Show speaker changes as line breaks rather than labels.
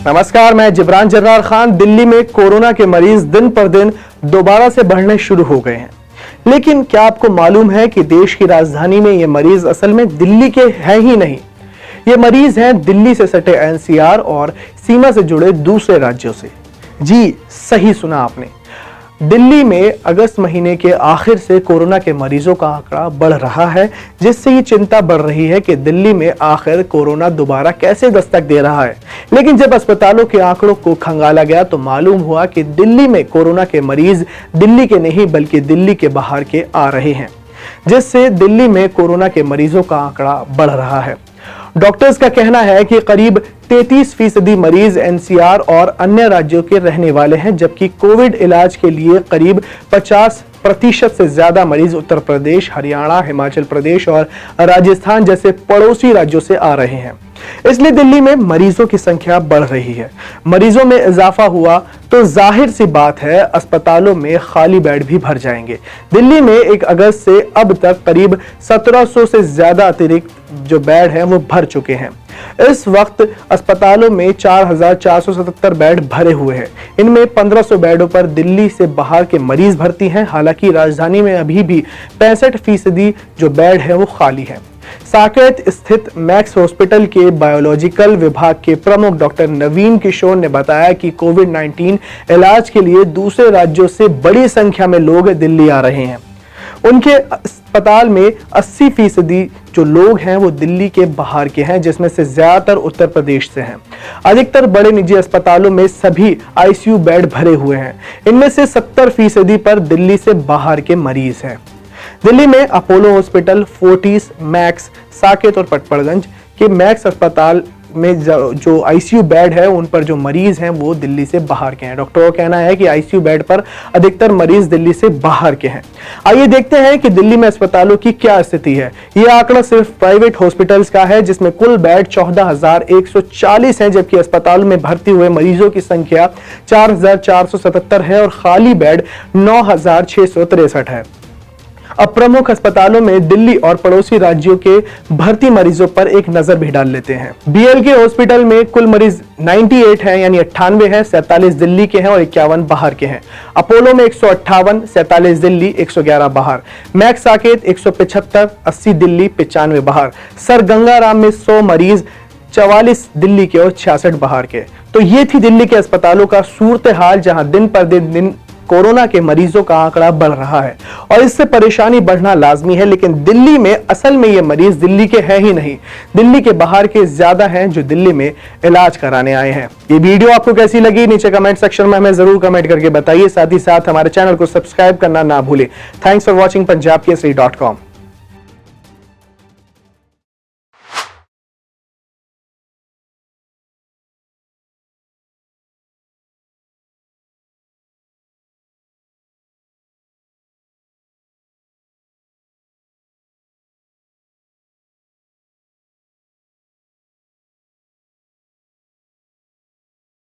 नमस्कार, मैं जिब्रान जर्रार खान। दिल्ली में कोरोना के मरीज दिन पर दिन दोबारा से बढ़ने शुरू हो गए हैं। लेकिन क्या आपको मालूम है कि देश की राजधानी में ये मरीज असल में दिल्ली के हैं ही नहीं। ये मरीज हैं दिल्ली से सटे एनसीआर और सीमा से जुड़े दूसरे राज्यों से। जी सही सुना आपने, दिल्ली में अगस्त महीने के आखिर से कोरोना के मरीजों का आंकड़ा बढ़ रहा है, जिससे ये चिंता बढ़ रही है कि दिल्ली में आखिर कोरोना दोबारा कैसे दस्तक दे रहा है। लेकिन जब अस्पतालों के आंकड़ों को खंगाला गया तो मालूम हुआ कि दिल्ली में कोरोना के मरीज दिल्ली के नहीं बल्कि दिल्ली के बाहर के आ रहे हैं, जिससे दिल्ली में कोरोना के मरीजों का आंकड़ा बढ़ रहा है। डॉक्टर्स का कहना है कि करीब 33% मरीज एनसीआर और अन्य राज्यों के रहने वाले हैं, जबकि कोविड इलाज के लिए करीब 50% से ज्यादा मरीज उत्तर प्रदेश, हरियाणा, हिमाचल प्रदेश और राजस्थान जैसे पड़ोसी राज्यों से आ रहे हैं। इसलिए दिल्ली में मरीजों की संख्या बढ़ रही है। मरीजों में इजाफा हुआ तो जाहिर सी बात है अस्पतालों में खाली बेड भी भर जाएंगे। दिल्ली में 1 अगस्त से अब तक करीब 1700 से ज्यादा अतिरिक्त जो बेड हैं वो भर चुके हैं। इस वक्त अस्पतालों में 4477 बेड भरे हुए हैं। इनमें 1500 बेडों पर दिल्ली से बाहर के मरीज भर्ती हैं। हालांकि राजधानी में अभी भी 65% जो बेड है वो खाली है। साकेत स्थित मैक्स हॉस्पिटल के बायोलॉजिकल विभाग के प्रमुख डॉक्टर नवीन किशोर ने बताया कि कोविड-19 इलाज के लिए दूसरे राज्यों से बड़ी संख्या में लोग दिल्ली आ रहे हैं। उनके अस्पताल में 80% जो लोग हैं वो दिल्ली के बाहर के हैं, जिसमें से ज्यादातर उत्तर प्रदेश से हैं। अधिकतर बड़े निजी अस्पतालों में सभी आईसीयू बेड भरे हुए हैं। इनमें से 70% पर दिल्ली से बाहर के मरीज हैं। दिल्ली में Apollo hospital, Fortis, max, Saket और पटपड़गंज के मैक्स अस्पताल में जो आईसीयू बेड है उन पर जो मरीज हैं वो दिल्ली से बाहर के हैं। डॉक्टरों का कहना है कि आईसीयू बेड पर अधिकतर मरीज दिल्ली से बाहर के हैं। आइए देखते हैं कि दिल्ली में अस्पतालों की क्या स्थिति है। ये आंकड़ा सिर्फ प्राइवेट हॉस्पिटल्स का है, जिसमें कुल बेड 14,140 हैं, जबकि अस्पतालों में भर्ती हुए मरीजों की संख्या 4,477 है और खाली बेड 9,663 है। अब प्रमुख अस्पतालों में दिल्ली और पड़ोसी राज्यों के भर्ती मरीजों पर एक नजर भी डाल लेते हैं। बीएलके हॉस्पिटल में कुल मरीज 98 हैं, यानी 98 हैं, 47 दिल्ली के हैं और 51 बाहर के हैं। अपोलो में 158, 47 दिल्ली, 111 बाहर। मैक्स साकेत 175, 80 दिल्ली, 95 बाहर। सर गंगाराम में 100 मरीज, 44 दिल्ली के और 66 बाहर के। तो ये थी दिल्ली के अस्पतालों का सूरत हाल, जहां दिन पर दिन कोरोना के मरीजों का आंकड़ा बढ़ रहा है और इससे परेशानी बढ़ना लाजमी है। लेकिन दिल्ली में असल में ये मरीज दिल्ली के हैं ही नहीं, दिल्ली के बाहर के ज्यादा हैं जो दिल्ली में इलाज कराने आए हैं। ये वीडियो आपको कैसी लगी नीचे कमेंट सेक्शन में हमें जरूर कमेंट करके बताइए। साथ ही साथ हमारे चैनल को सब्सक्राइब करना ना भूलें। Thanks for watching punjabkesari.com।